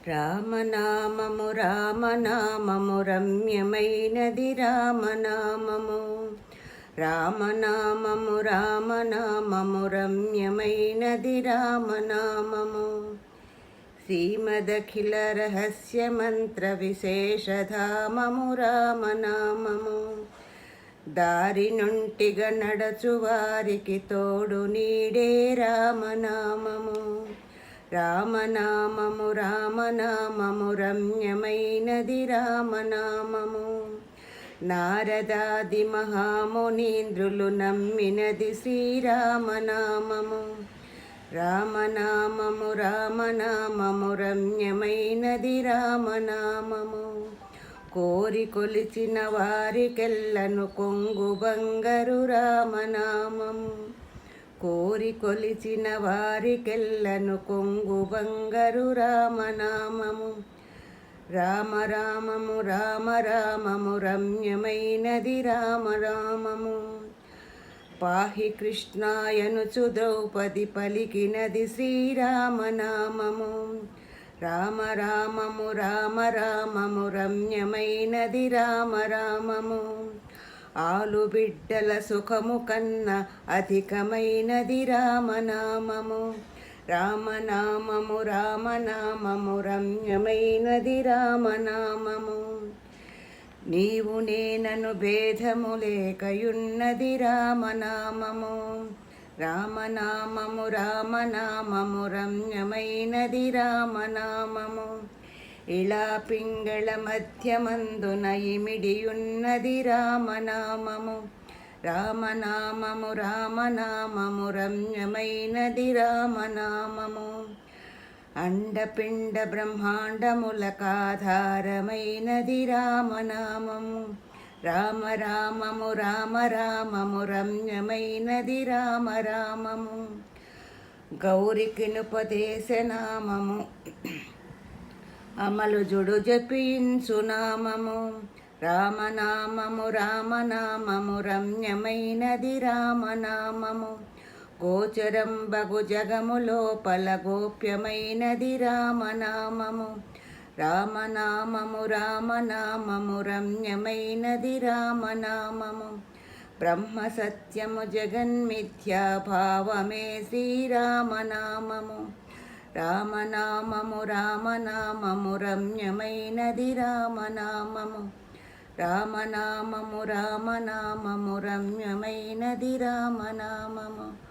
రామనామము రామనామము రమ్యమైనది రామనామము. రామనామము రామనామము రమ్యమైనది రామనామము. శ్రీమదఖిల రహస్య మంత్ర విశేషధామము రామనామము. దారి నుంటిగా నడచు వారికి తోడు నీడే రామనామము. రామనామము రామనామము రమ్యమైనది రామనామము. నారదాది మహామునీంద్రులు నమ్మినది శ్రీరామనామము. రామనామము రామనామము రమ్యమైనది రామనామము. కోరి కొలిచిన వారికెల్లను కొంగు బంగరు రామనామము. కోరి కొలిచిన వారికెల్లను కొంగు బంగరు రామనామము. రామరామము రామరామము రమ్యమైనది రామరామము. పాహి కృష్ణాయనుచు ద్రౌపది పలికినది శ్రీరామనామము. రామరామము రామరామము రమ్యమైనది రామరామము. ఆలు బిడ్డల సుఖము కన్నా అధికమైనది రామనామము. రామనామము రామనామము రమ్యమైనది రామనామము. నీవు నేనను భేదము లేకయున్నది రామనామము. రామనామము రామనామము రమ్యమైనది రామనామము. ఇలా పింగళ మధ్యమందున ఇమిడియున్నది రామనామము. రామనామము రామనామము రమ్యమైనది రామనామము. అండపిండ బ్రహ్మాండములకాధారమైనది రామనామము. రామరామము రామరామము రమ్యమైనది రామరామము. గౌరికినుపదేశనామము అమలు జుడు జపించు నామము. రామనామము రామనామము రమ్యమైనది రామనామము. గోచరం బగు జగము లోపల గోప్యమైనది రామనామము. రామనామము రామనామము రమ్యమైనది రామనామము. బ్రహ్మ సత్యము జగన్మిథ్యా భావమే శ్రీరామనామము. రామనామము రామనామము రమ్యమైనది రామనామము. రామనామము రామనామము రమ్యమైనది రామనామము.